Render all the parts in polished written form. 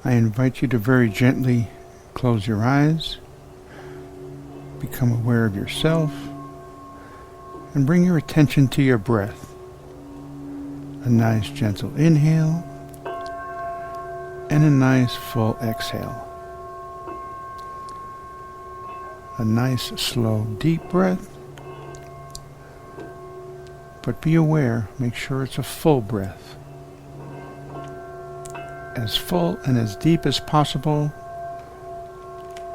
I invite you to very gently close your eyes, become aware of yourself, and bring your attention to your breath. A nice gentle inhale and a nice full exhale. A nice slow deep breath, but be aware, make sure it's a full breath. As full and as deep as possible,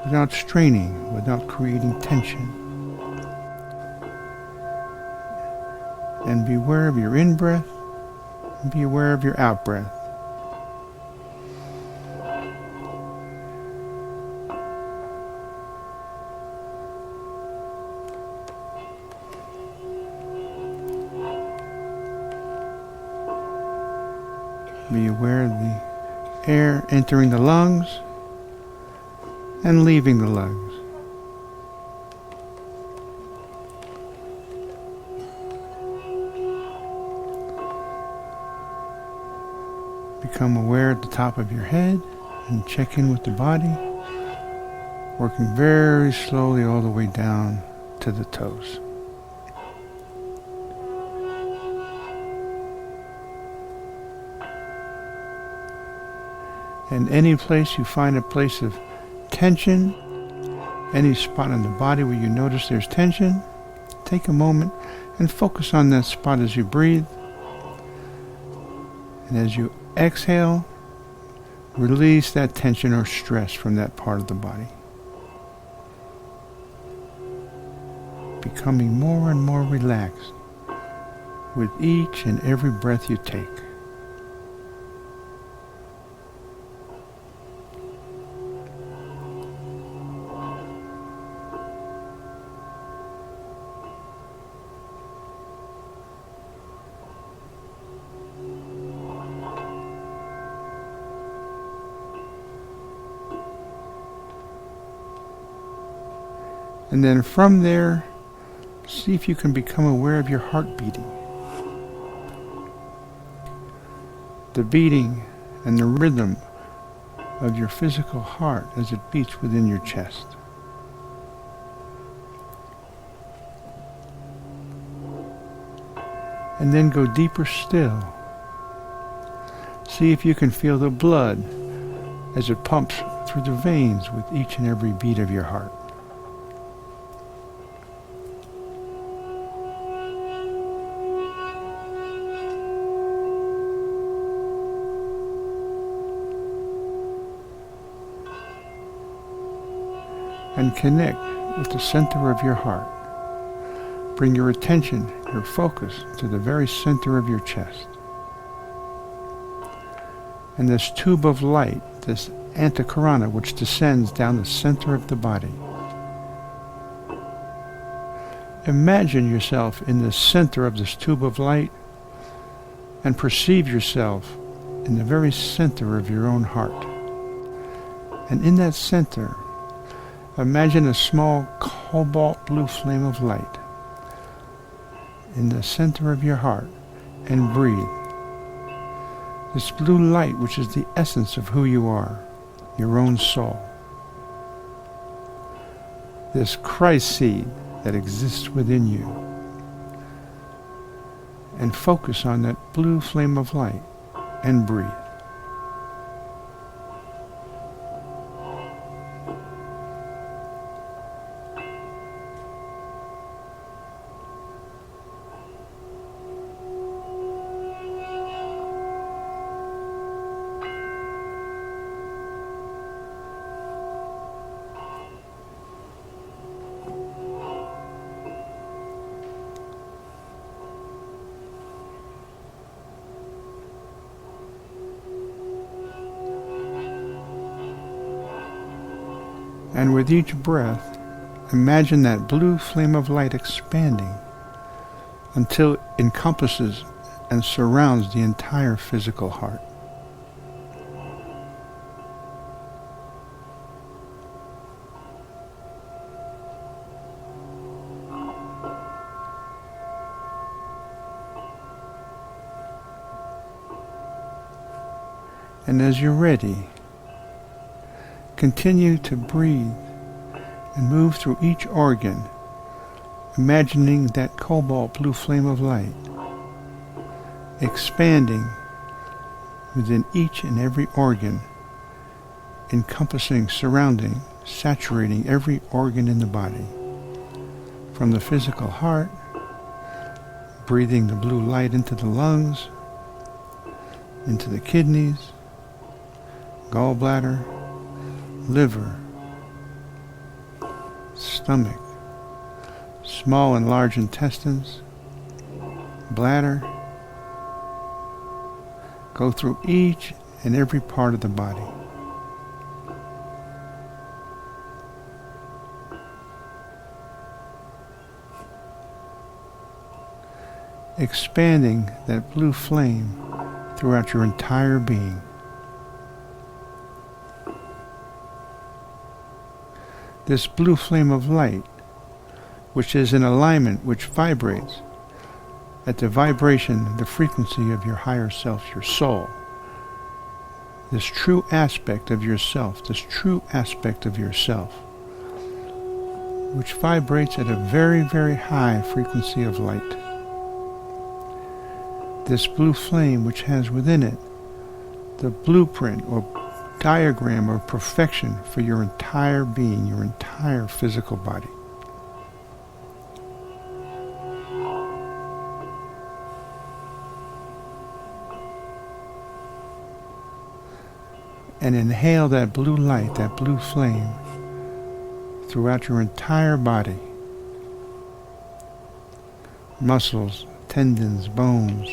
without straining, without creating tension. And be aware of your in-breath, and be aware of your out-breath. Be aware of the air entering the lungs and leaving the lungs. Become aware at the top of your head and check in with the body, working very slowly all the way down to the toes. And any place you find a place of tension, any spot on the body where you notice there's tension, take a moment and focus on that spot as you breathe. And as you exhale, release that tension or stress from that part of the body. Becoming more and more relaxed with each and every breath you take. And then from there, see if you can become aware of your heart beating. The beating and the rhythm of your physical heart as it beats within your chest. And then go deeper still. See if you can feel the blood as it pumps through the veins with each and every beat of your heart. And connect with the center of your heart. Bring your attention, your focus, to the very center of your chest. And this tube of light, this antakarana, which descends down the center of the body. Imagine yourself in the center of this tube of light and perceive yourself in the very center of your own heart. And in that center, imagine a small cobalt blue flame of light in the center of your heart, and breathe. This blue light, which is the essence of who you are, your own soul. This Christ seed that exists within you. And focus on that blue flame of light and breathe. And with each breath, imagine that blue flame of light expanding until it encompasses and surrounds the entire physical heart. And as you're ready, continue to breathe and move through each organ, imagining that cobalt blue flame of light expanding within each and every organ, encompassing, surrounding, saturating every organ in the body. From the physical heart, breathing the blue light into the lungs, into the kidneys, gallbladder, liver, stomach, small and large intestines, bladder. Go through each and every part of the body. Expanding that blue flame throughout your entire being. This blue flame of light, which is in alignment, which vibrates at the vibration, the frequency of your higher self, your soul. This true aspect of yourself, which vibrates at a very, very high frequency of light. This blue flame, which has within it the blueprint or diagram of perfection for your entire being, your entire physical body. And inhale that blue light, that blue flame, throughout your entire body. Muscles, tendons, bones.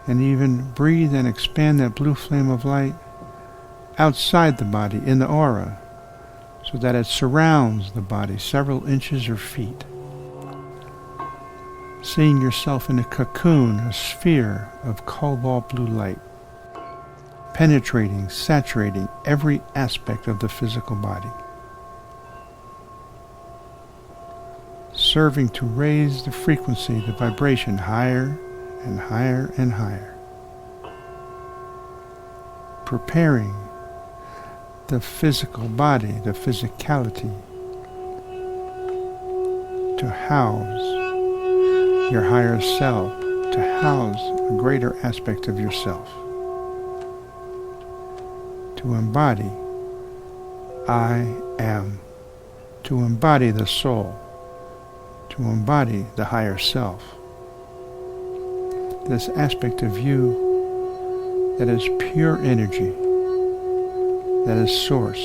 And even breathe and expand that blue flame of light outside the body, in the aura, so that it surrounds the body several inches or feet. Seeing yourself in a cocoon, a sphere of cobalt blue light, penetrating, saturating every aspect of the physical body, serving to raise the frequency, the vibration higher and higher and higher, preparing the physical body, the physicality, to house your higher self, to house a greater aspect of yourself, to embody I am, to embody the soul, to embody the higher self. This aspect of you that is pure energy, that is source,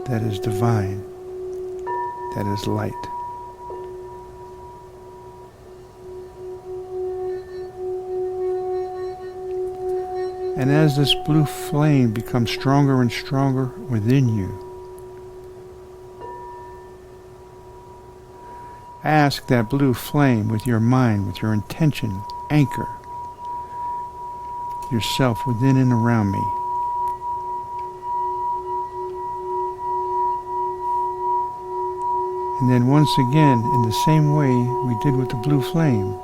that is divine, that is light. And as this blue flame becomes stronger and stronger within you, ask that blue flame with your mind, with your intention, anchor yourself within and around me. And then once again, in the same way we did with the blue flame,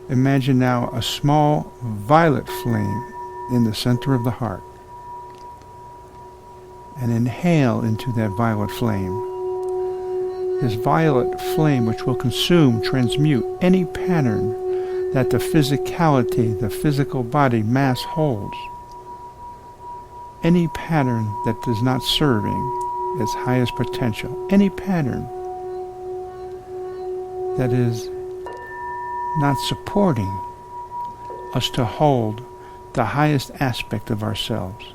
imagine now a small violet flame in the center of the heart. And inhale into that violet flame. This violet flame which will consume, transmute any pattern that the physicality, the physical body mass holds. Any pattern that is not serving its highest potential. Any pattern that is not supporting us to hold the highest aspect of ourselves.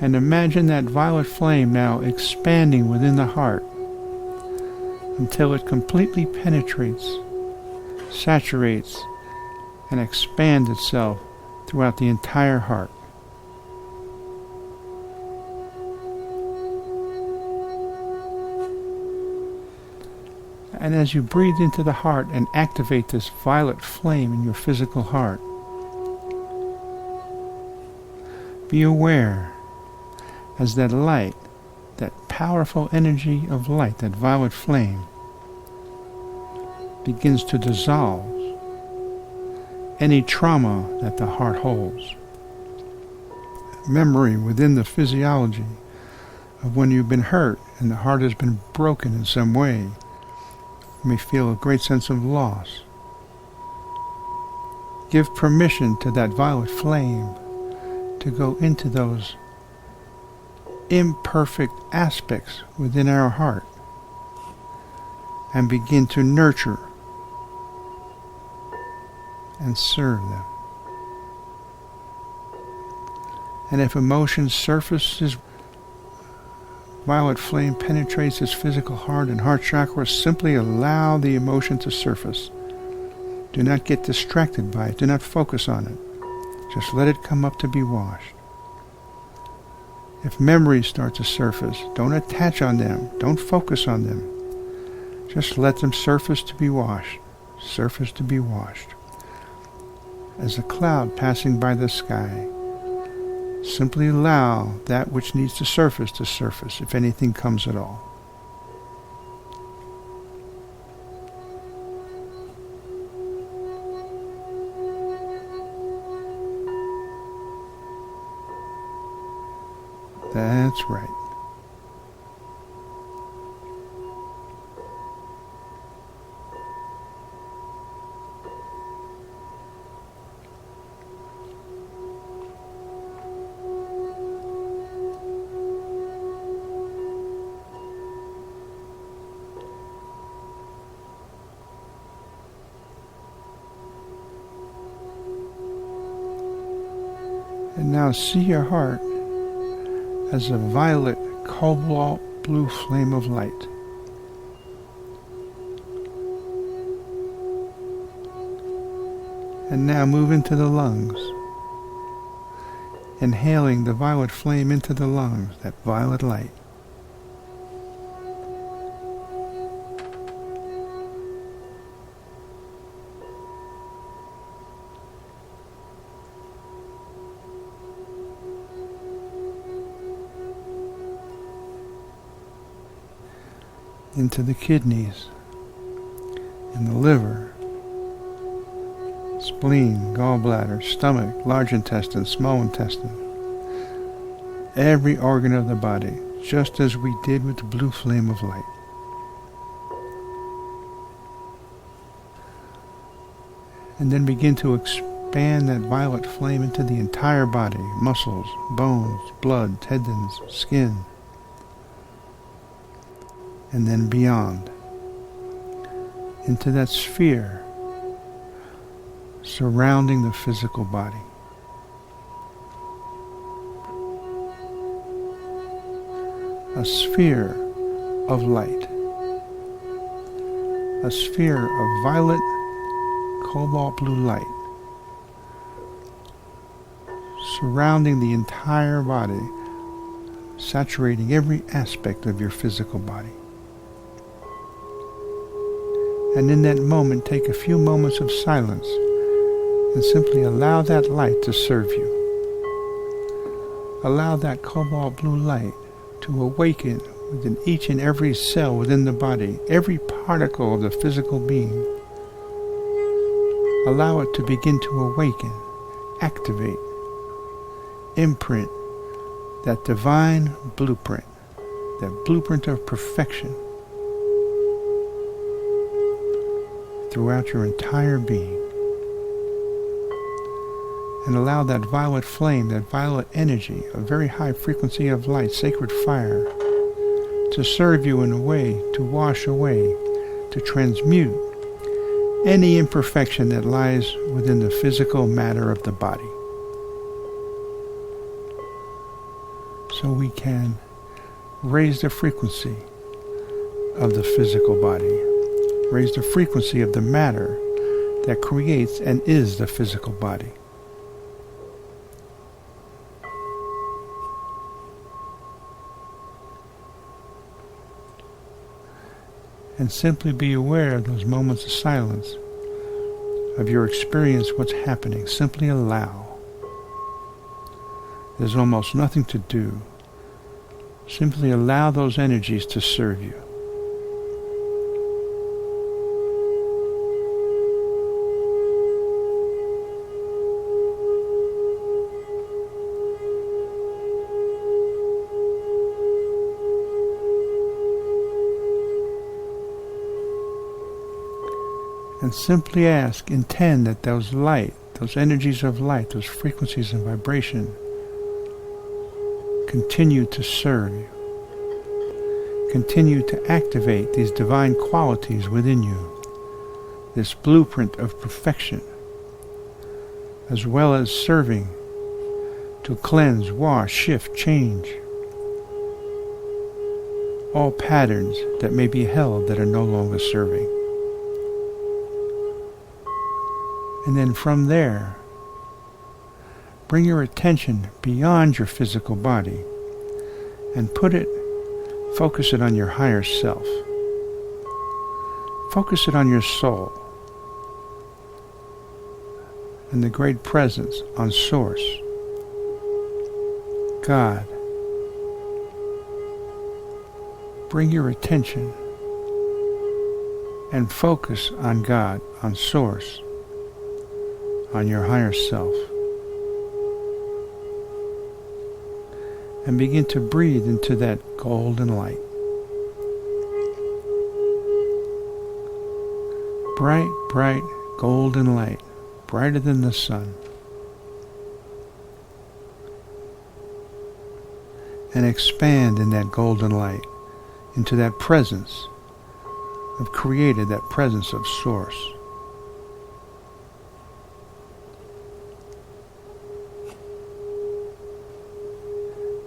And imagine that violet flame now expanding within the heart until it completely penetrates, saturates, and expands itself throughout the entire heart. And as you breathe into the heart and activate this violet flame in your physical heart, be aware as that light, that powerful energy of light, that violet flame, begins to dissolve any trauma that the heart holds. Memory within the physiology of when you've been hurt and the heart has been broken in some way. You may feel a great sense of loss. Give permission to that violet flame to go into those imperfect aspects within our heart and begin to nurture and serve them. And if emotions surface, this violet flame penetrates his physical heart and heart chakra, simply allow the emotion to surface. Do not get distracted by it. Do not focus on it. Just let it come up to be washed. If memories start to surface, don't attach on them. Don't focus on them. Just let them surface to be washed. Surface to be washed. As a cloud passing by the sky, simply allow that which needs to surface, if anything comes at all. That's right. And now see your heart as a violet cobalt blue flame of light. And now move into the lungs, inhaling the violet flame into the lungs, that violet light. Into the kidneys, in the liver, spleen, gallbladder, stomach, large intestine, small intestine, every organ of the body, just as we did with the blue flame of light. And then begin to expand that violet flame into the entire body, muscles, bones, blood, tendons, skin, and then beyond, into that sphere surrounding the physical body. A sphere of light, a sphere of violet cobalt blue light surrounding the entire body, saturating every aspect of your physical body. And in that moment, take a few moments of silence and simply allow that light to serve you. Allow that cobalt blue light to awaken within each and every cell within the body, every particle of the physical being. Allow it to begin to awaken, activate, imprint that divine blueprint, that blueprint of perfection throughout your entire being. And allow that violet flame, that violet energy, a very high frequency of light, sacred fire, to serve you in a way to wash away, to transmute any imperfection that lies within the physical matter of the body. So we can raise the frequency of the physical body, raise the frequency of the matter that creates and is the physical body. and simply be aware of those moments of silence, of your experience, what's happening. Simply allow. There's almost nothing to do. Simply allow those energies to serve you. And simply ask, intend that those light, those energies of light, those frequencies of vibration continue to serve you. Continue to activate these divine qualities within you, this blueprint of perfection, as well as serving to cleanse, wash, shift, change all patterns that may be held that are no longer serving. And then from there, bring your attention beyond your physical body and focus it on your higher self. Focus it on your soul and the great presence on Source, God. Bring your attention and focus on God, on Source, on your higher self. And begin to breathe into that golden light. Bright, bright, golden light, brighter than the sun. And expand in that golden light into that presence of Creator, that presence of Source.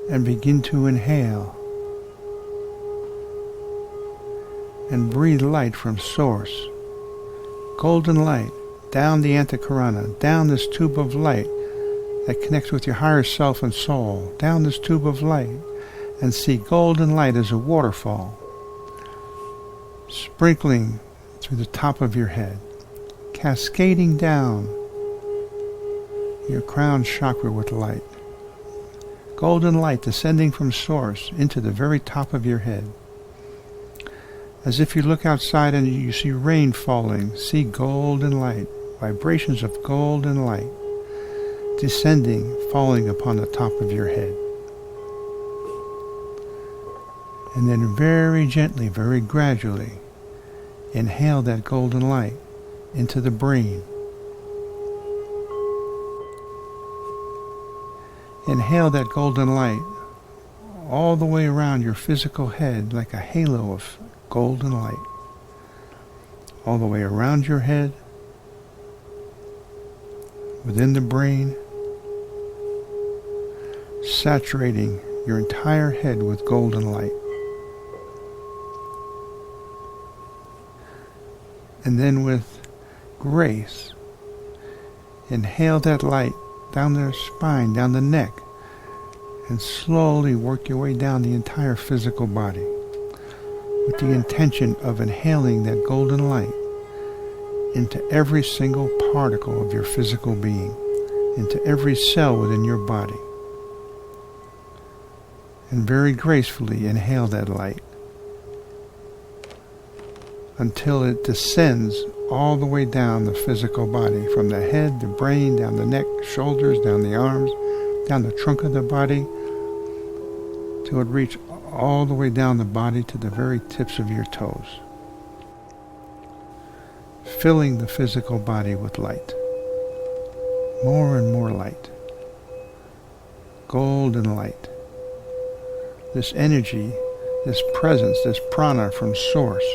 And begin to inhale and breathe light from Source, golden light, down the Antakarana, down this tube of light that connects with your higher self and soul, down this tube of light, and see golden light as a waterfall, sprinkling through the top of your head, cascading down your crown chakra with light. Golden light descending from Source into the very top of your head. As if you look outside and you see rain falling, see golden light, vibrations of golden light descending, falling upon the top of your head. And then very gently, very gradually, inhale that golden light into the brain. Inhale that golden light all the way around your physical head like a halo of golden light. All the way around your head, within the brain, saturating your entire head with golden light. And then with grace, inhale that light down their spine, down the neck, and slowly work your way down the entire physical body with the intention of inhaling that golden light into every single particle of your physical being, into every cell within your body. And very gracefully inhale that light until it descends all the way down the physical body, from the head, the brain, down the neck, shoulders, down the arms, down the trunk of the body, till it reaches all the way down the body to the very tips of your toes, filling the physical body with light. More and more light. Golden light. This energy, this presence, this prana from Source,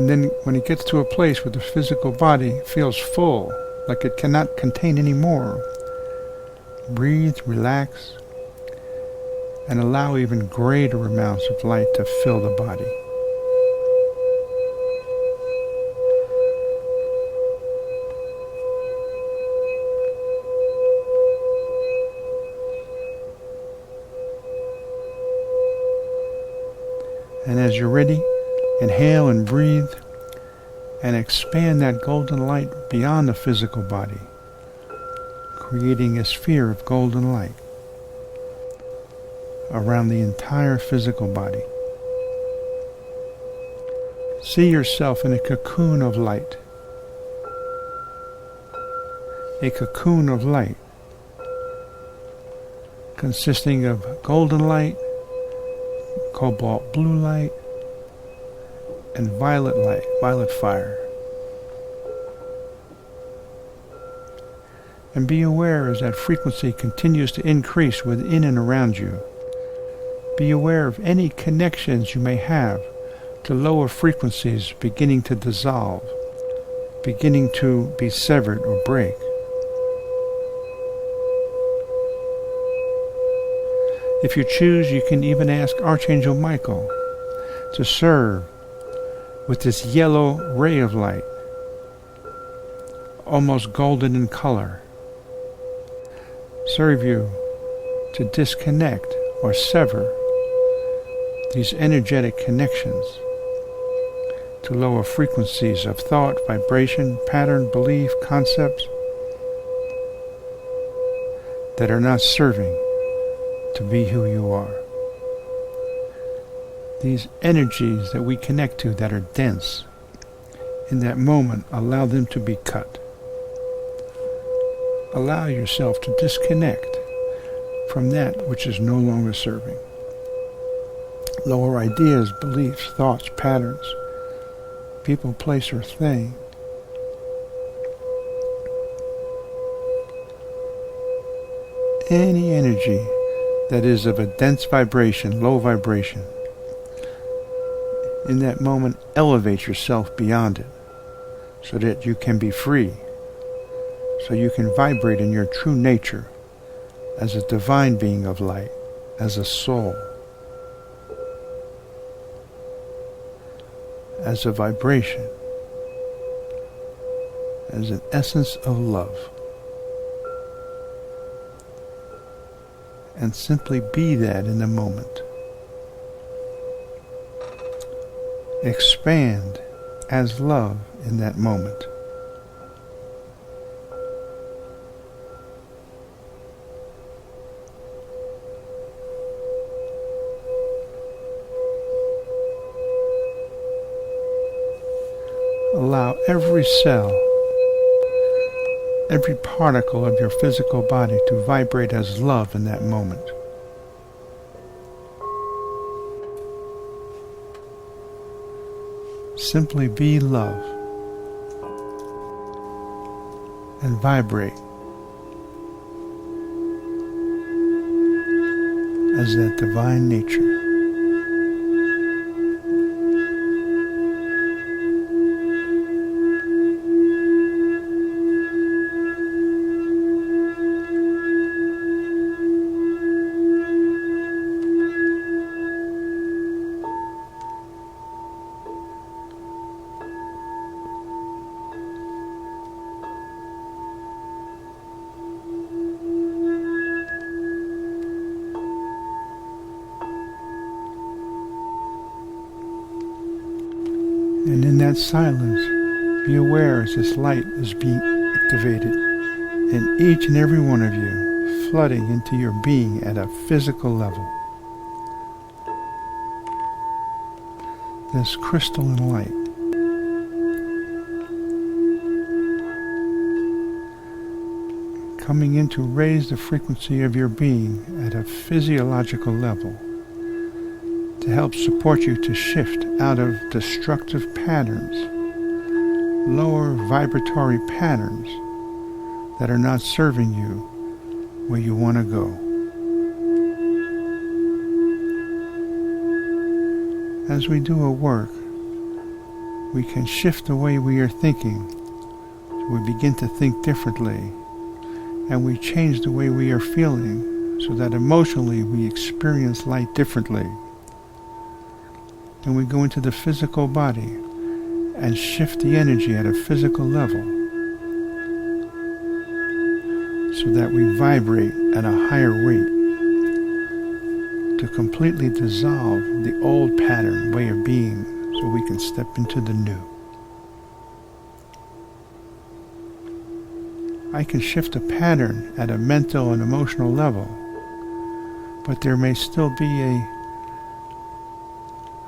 and then when it gets to a place where the physical body feels full, like it cannot contain any more. Breathe, relax, and allow even greater amounts of light to fill the body. And as you're ready, inhale and breathe, and expand that golden light beyond the physical body, creating a sphere of golden light around the entire physical body. See yourself in a cocoon of light. A cocoon of light consisting of golden light, cobalt blue light, and violet light, violet fire. And be aware as that frequency continues to increase within and around you. Be aware of any connections you may have to lower frequencies beginning to dissolve, beginning to be severed or break. If you choose, you can even ask Archangel Michael to serve with this yellow ray of light, almost golden in color. Serve you to disconnect or sever these energetic connections to lower frequencies of thought, vibration, pattern, belief, concepts that are not serving to be who you are. These energies that we connect to that are dense, in that moment, allow them to be cut. Allow yourself to disconnect from that which is no longer serving. Lower ideas, beliefs, thoughts, patterns, people, place, or thing. Any energy that is of a dense vibration, low vibration, in that moment, elevate yourself beyond it so that you can be free, so you can vibrate in your true nature as a divine being of light, as a soul, as a vibration, as an essence of love. And simply be that in the moment. Expand as love in that moment. Allow every cell, every particle of your physical body to vibrate as love in that moment. Simply be love and vibrate as that divine nature. And in that silence, be aware as this light is being activated in each and every one of you, flooding into your being at a physical level. This crystalline light. Coming in to raise the frequency of your being at a physiological level, to help support you to shift out of destructive patterns, lower vibratory patterns that are not serving you where you want to go. As we do a work, we can shift the way we are thinking to we begin to think differently, and we change the way we are feeling so that emotionally we experience light differently. And we go into the physical body and shift the energy at a physical level so that we vibrate at a higher rate to completely dissolve the old pattern, way of being, so we can step into the new. I can shift a pattern at a mental and emotional level, but there may still be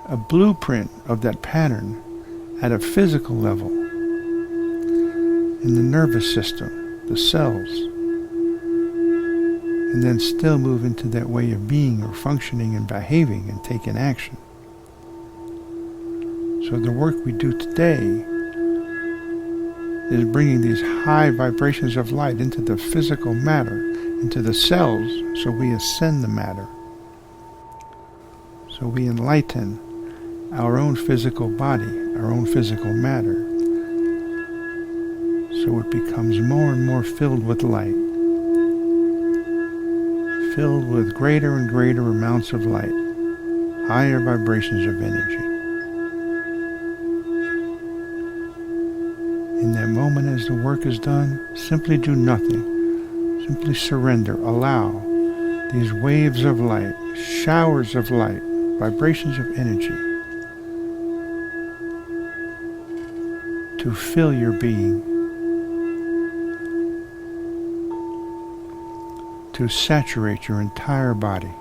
a blueprint of that pattern at a physical level in the nervous system, the cells, and then still move into that way of being or functioning and behaving and taking action. So the work we do today is bringing these high vibrations of light into the physical matter, into the cells, so we ascend the matter. So we enlighten our own physical body, our own physical matter, so it becomes more and more filled with light, filled with greater and greater amounts of light, higher vibrations of energy. In that moment, as the work is done, simply do nothing. Simply surrender. Allow these waves of light, showers of light, vibrations of energy to fill your being, to saturate your entire body.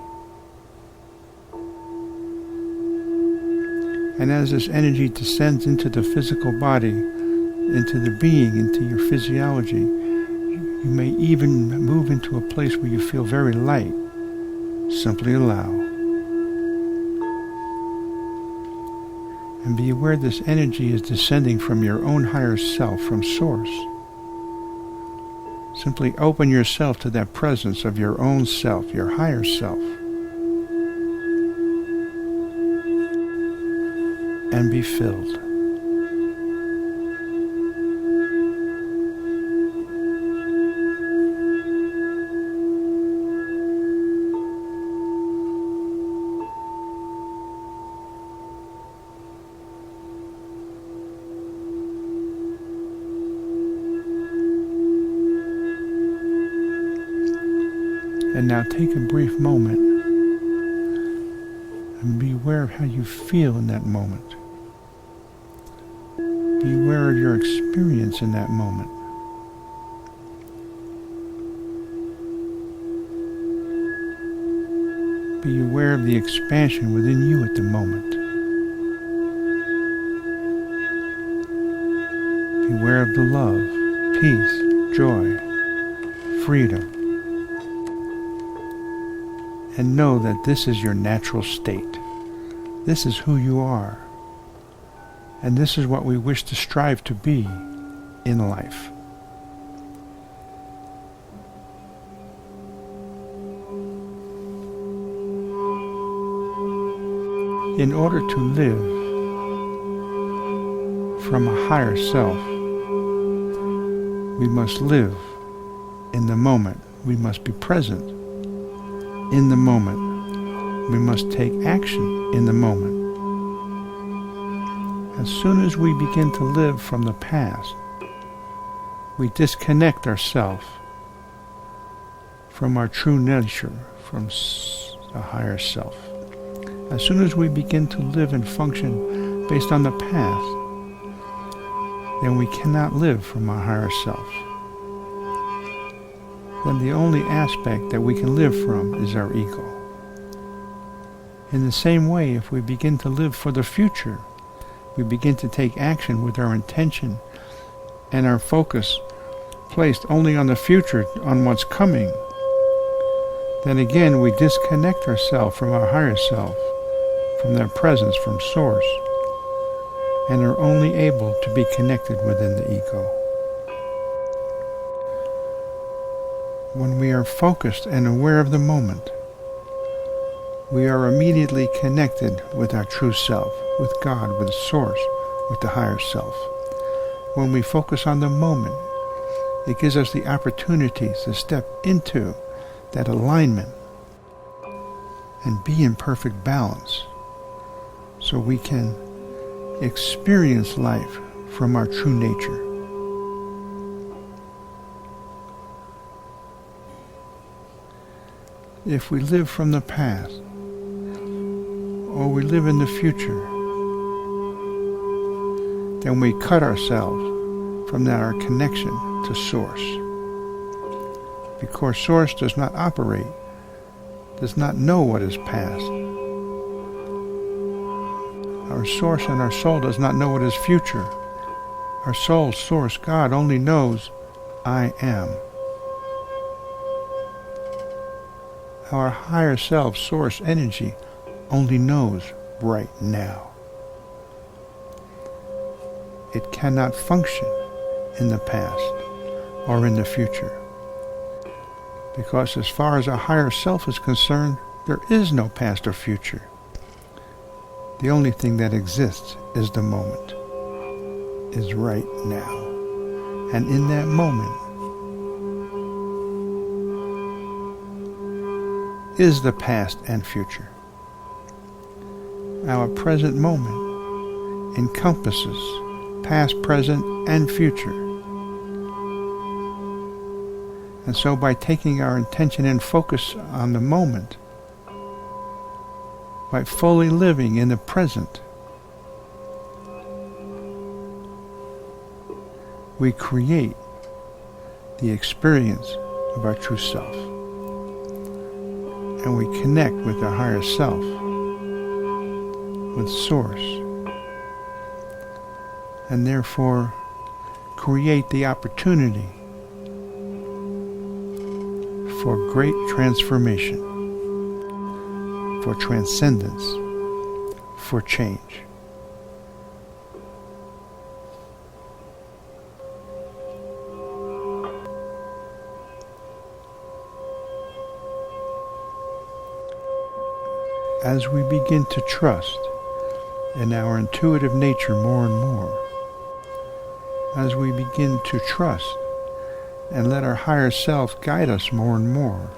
And as this energy descends into the physical body, into the being, into your physiology, you may even move into a place where you feel very light. Simply allow. And be aware this energy is descending from your own higher self, from Source. Simply open yourself to that presence of your own self, your higher self. And be filled. And now take a brief moment and be aware of how you feel in that moment. Be aware of your experience in that moment. Be aware of the expansion within you at the moment. Be aware of the love, peace, joy, freedom. And know that this is your natural state. This is who you are. And this is what we wish to strive to be in life. In order to live from a higher self, we must live in the moment. We must be present in the moment. We must take action in the moment. As soon as we begin to live from the past, we disconnect ourselves from our true nature, from the higher self. As soon as we begin to live and function based on the past, then we cannot live from our higher self. Then the only aspect that we can live from is our ego. In the same way, if we begin to live for the future, we begin to take action with our intention and our focus placed only on the future, on what's coming, then again we disconnect ourselves from our higher self, from that presence, from Source, and are only able to be connected within the ego. When we are focused and aware of the moment, we are immediately connected with our true self, with God, with Source, with the higher self. When we focus on the moment It gives us the opportunities to step into that alignment and be in perfect balance so we can experience life from our true nature. If we live from the past, or we live in the future, then we cut ourselves from our connection to Source. Because Source does not operate, does not know what is past. Our Source and our soul does not know what is future. Our soul, Source, God only knows, I am. Our higher self, Source, energy, only knows right now. It cannot function in the past or in the future. Because as far as our higher self is concerned, there is no past or future. The only thing that exists is the moment, is right now. And in that moment is the past and future. Our present moment encompasses past, present, and future. And so by taking our intention and focus on the moment, by fully living in the present, we create the experience of our true self. And we connect with our higher self, with Source, and therefore create the opportunity for great transformation, for transcendence, for change. As we begin to trust in our intuitive nature more and more, as we begin to trust and let our higher self guide us more and more,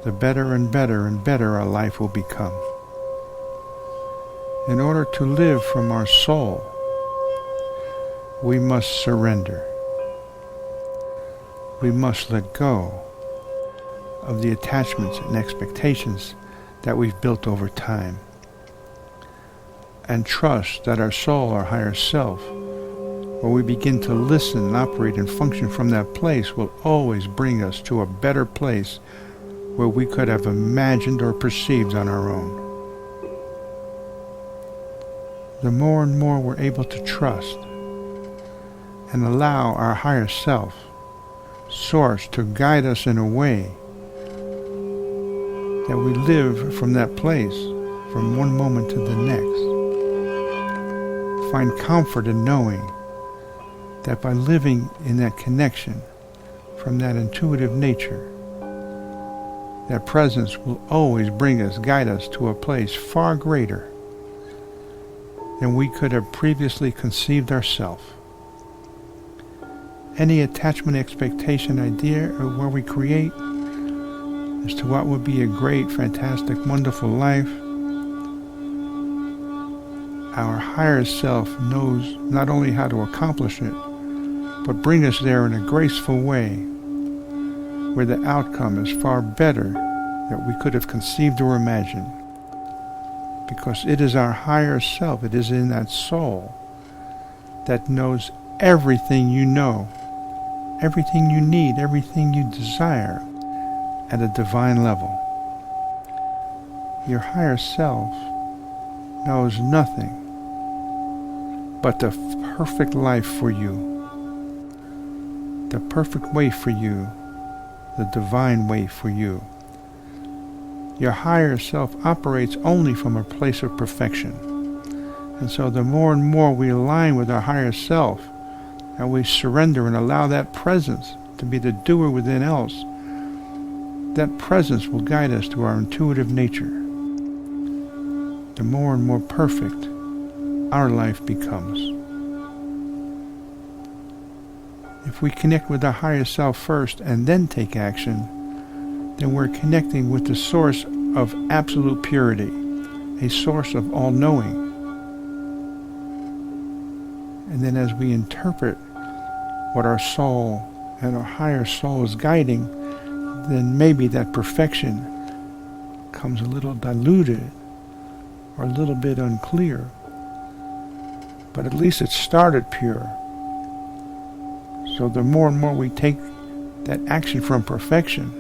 the better and better and better our life will become. In order to live from our soul, we must surrender. We must let go of the attachments and expectations that we've built over time, and trust that our soul, our higher self, when we begin to listen and operate and function from that place, will always bring us to a better place where we could have imagined or perceived on our own. The more and more we're able to trust and allow our higher self, Source, to guide us in a way that we live from that place, from one moment to the next. Find comfort in knowing that by living in that connection from that intuitive nature, that presence will always bring us, guide us to a place far greater than we could have previously conceived ourselves. Any attachment, expectation, idea, or where we create as to what would be a great, fantastic, wonderful life, our higher self knows not only how to accomplish it, but bring us there in a graceful way where the outcome is far better than we could have conceived or imagined. Because it is our higher self, it is in that soul that knows everything you know, everything you need, everything you desire at a divine level. Your higher self knows nothing but the perfect life for you, the perfect way for you, the divine way for you. Your higher self operates only from a place of perfection. And so the more and more we align with our higher self, and we surrender and allow that presence to be the doer within us, that presence will guide us to our intuitive nature. The more and more perfect our life becomes. If we connect with our higher self first and then take action, then we're connecting with the source of absolute purity, a source of all-knowing. And then as we interpret what our soul and our higher soul is guiding, then maybe that perfection comes a little diluted or a little bit unclear. But at least it started pure. So the more and more we take that action from perfection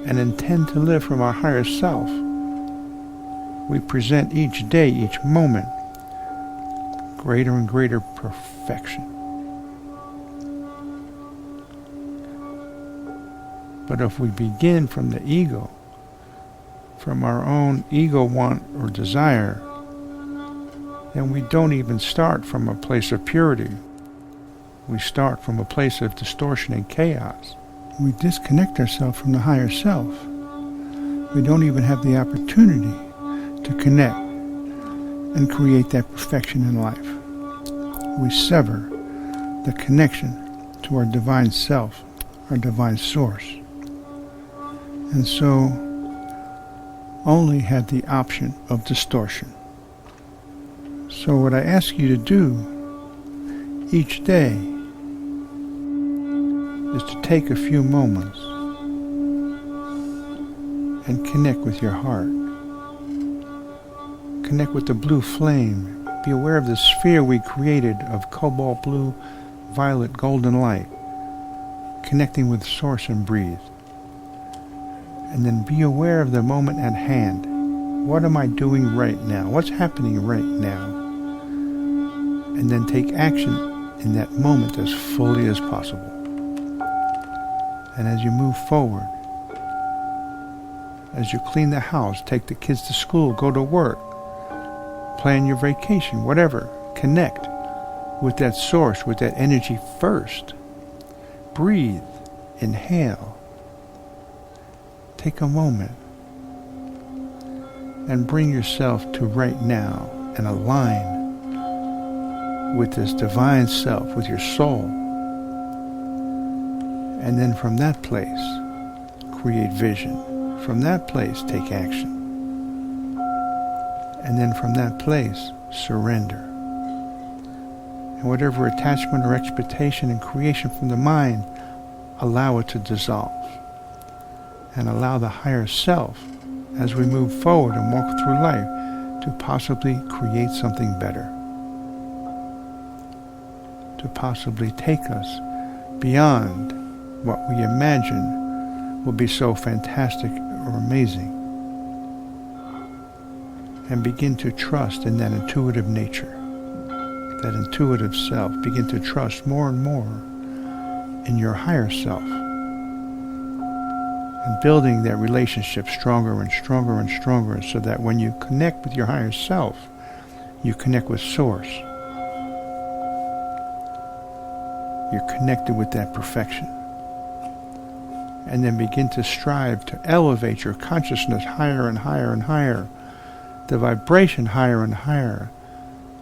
and intend to live from our higher self, we present each day, each moment, greater and greater perfection. But if we begin from the ego, from our own ego want or desire, then we don't even start from a place of purity. We start from a place of distortion and chaos. We disconnect ourselves from the higher self. We don't even have the opportunity to connect and create that perfection in life. We sever the connection to our divine self, our divine source. And so only had the option of distortion. So what I ask you to do each day is to take a few moments and connect with your heart. Connect with the blue flame. Be aware of the sphere we created of cobalt blue, violet, golden light, connecting with source, and breathe. And then be aware of the moment at hand. What am I doing right now? What's happening right now? And then take action in that moment as fully as possible. And as you move forward, as you clean the house, take the kids to school, go to work, plan your vacation, whatever, connect with that source, with that energy first. Breathe, inhale. Take a moment and bring yourself to right now and align with this divine self, with your soul. And then from that place, create vision. From that place, take action. And then from that place, surrender. And whatever attachment or expectation and creation from the mind, allow it to dissolve. And allow the higher self, as we move forward and walk through life, to possibly create something better. To possibly take us beyond what we imagine will be so fantastic or amazing. And begin to trust in that intuitive nature, that intuitive self. Begin to trust more and more in your higher self. And building that relationship stronger and stronger and stronger, so that when you connect with your higher self, you connect with source. You're connected with that perfection. And then begin to strive to elevate your consciousness higher and higher and higher, the vibration higher and higher,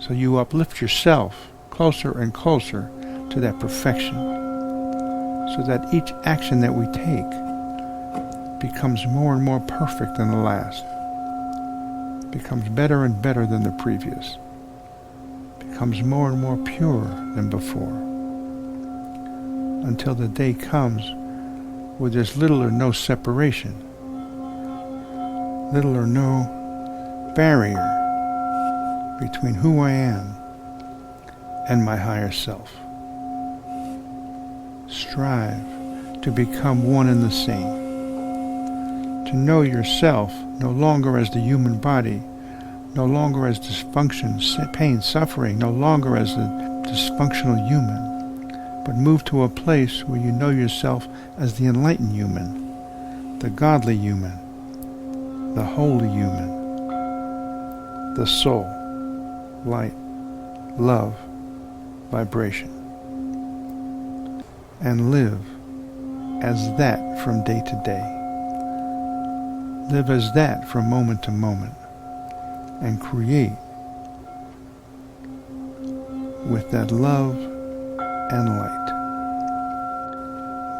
so you uplift yourself closer and closer to that perfection, so that each action that we take becomes more and more perfect than the last, becomes better and better than the previous, becomes more and more pure than before, until the day comes where there's little or no separation, little or no barrier between who I am and my higher self. Strive to become one and the same. To know yourself no longer as the human body, no longer as dysfunction, pain, suffering, no longer as a dysfunctional human, but move to a place where you know yourself as the enlightened human, the godly human, the holy human, the soul, light, love, vibration, and live as that from day to day. Live as that from moment to moment, and create with that love and light.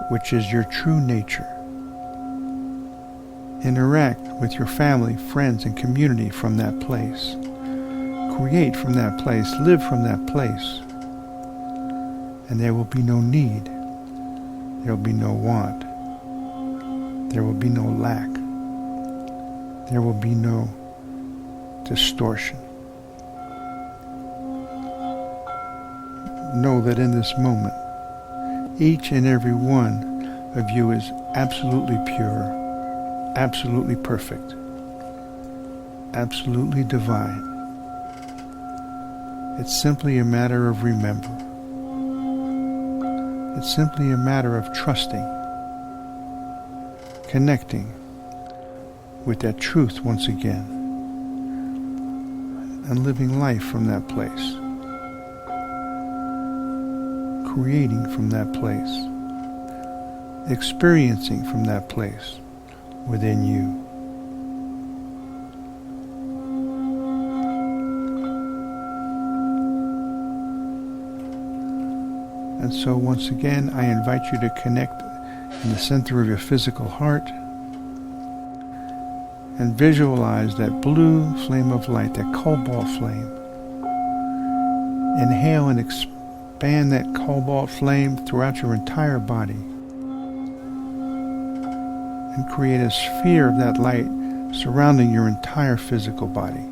which is your true nature. Interact with your family, friends, and community from that place. Create from that place. Live from that place. And there will be no need. There will be no want. There will be no lack. There will be no distortion. Know that in this moment, each and every one of you is absolutely pure, absolutely perfect, absolutely divine. It's simply a matter of remembering. It's simply a matter of trusting, connecting with that truth once again, and living life from that place, creating from that place, experiencing from that place within you. And so once again, I invite you to connect in the center of your physical heart and visualize that blue flame of light, that cobalt flame. Inhale and expand that cobalt flame throughout your entire body and create a sphere of that light surrounding your entire physical body.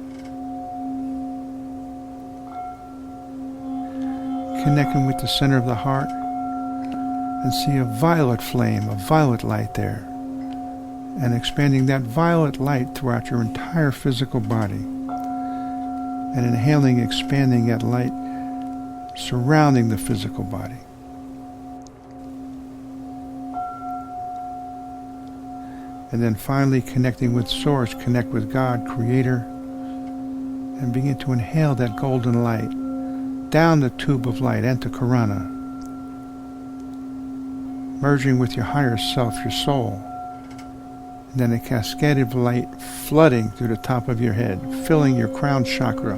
Connecting with the center of the heart and see a violet flame, a violet light there, and expanding that violet light throughout your entire physical body, and inhaling, expanding that light surrounding the physical body. And then finally connecting with Source, connect with God, Creator, and begin to inhale that golden light down the tube of light, Antakarana, merging with your higher self, your soul, and then a cascade of light flooding through the top of your head, filling your crown chakra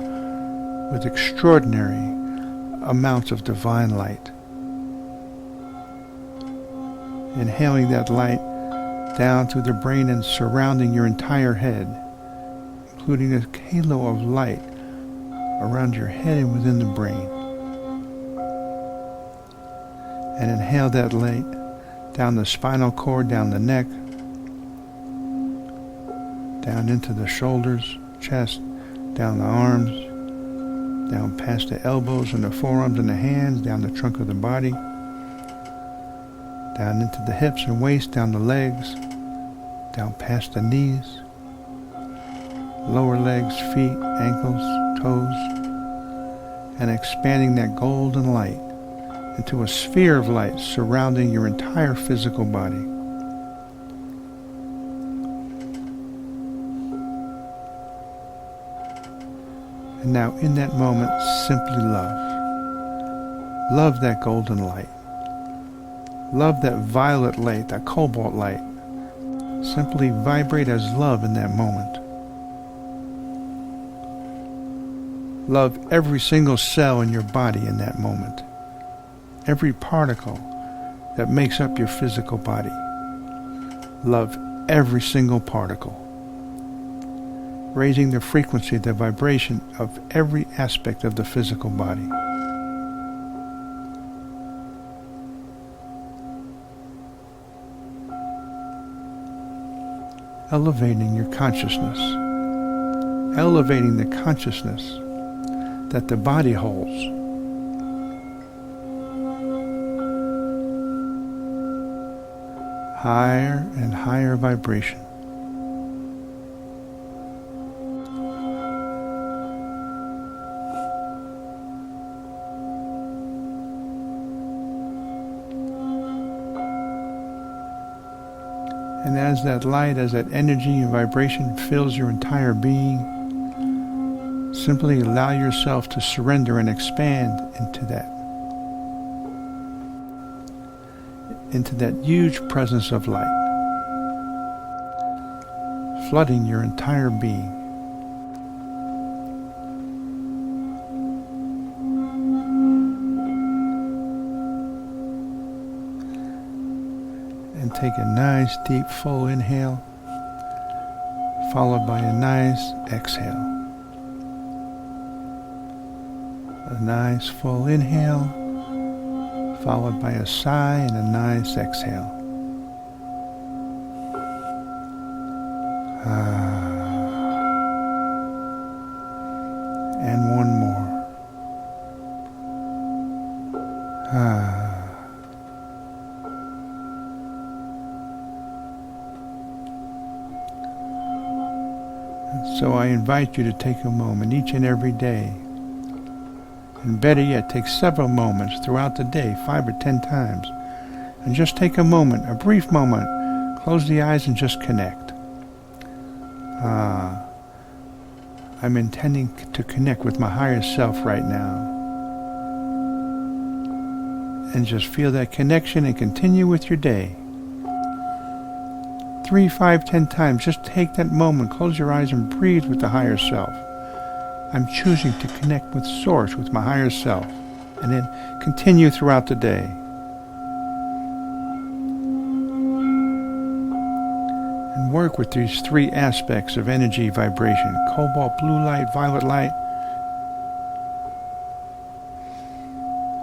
with extraordinary amounts of divine light. Inhaling that light down through the brain and surrounding your entire head, including a halo of light around your head and within the brain. And inhale that light down the spinal cord, down the neck, down into the shoulders, chest, down the arms, down past the elbows and the forearms and the hands, down the trunk of the body, down into the hips and waist, down the legs, down past the knees, lower legs, feet, ankles, toes, and expanding that golden light into a sphere of light surrounding your entire physical body. And now in that moment, simply love. Love that golden light. Love that violet light, that cobalt light. Simply vibrate as love in that moment. Love every single cell in your body in that moment. Every particle that makes up your physical body. Love every single particle. Raising the frequency, the vibration of every aspect of the physical body. Elevating your consciousness. Elevating the consciousness that the body holds. Higher and higher vibration. And as that light, as that energy and vibration fills your entire being, simply allow yourself to surrender and expand into that huge presence of light, flooding your entire being. And take a nice deep full inhale, followed by a nice exhale. A nice full inhale, followed by a sigh and a nice exhale. And one more. So I invite you to take a moment each and every day, and better yet, take several moments throughout the day, 5 or 10 times, and just take a moment, a brief moment, close the eyes and just connect. I'm intending to connect with my higher self right now. And just feel that connection and continue with your day. 3, 5, 10 times, just take that moment, close your eyes and breathe with the higher self. I'm choosing to connect with Source, with my higher self, and then continue throughout the day. And work with these 3 aspects of energy vibration: cobalt blue light, violet light.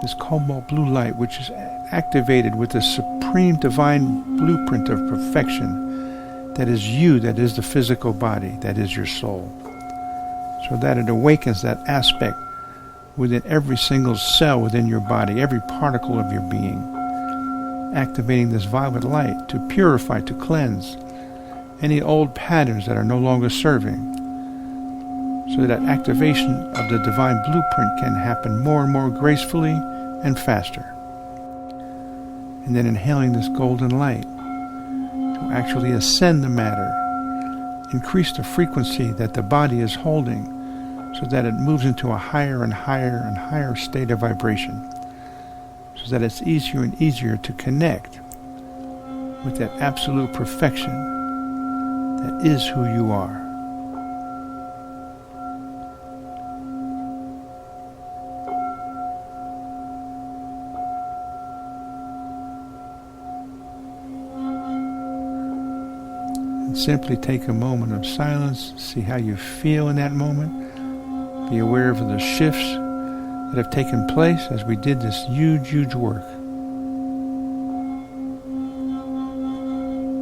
This cobalt blue light, which is activated with the supreme divine blueprint of perfection, that is you, that is the physical body, that is your soul. So that it awakens that aspect within every single cell within your body, every particle of your being, activating this violet light to purify, to cleanse any old patterns that are no longer serving, so that activation of the divine blueprint can happen more and more gracefully and faster. And then inhaling this golden light to actually ascend the matter, increase the frequency that the body is holding, so that it moves into a higher and higher and higher state of vibration, so that it's easier and easier to connect with that absolute perfection that is who you are. Simply take a moment of silence, see how you feel in that moment. Be aware of the shifts that have taken place as we did this huge, huge work.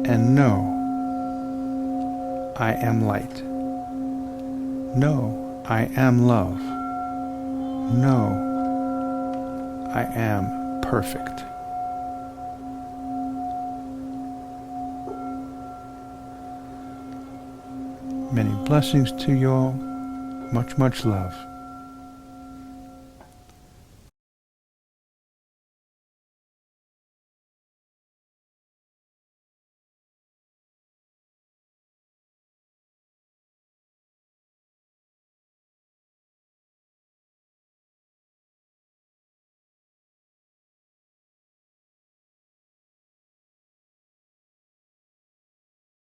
And know, I am light. Know, I am love. Know, I am perfect. Many blessings to you all. Much, much love.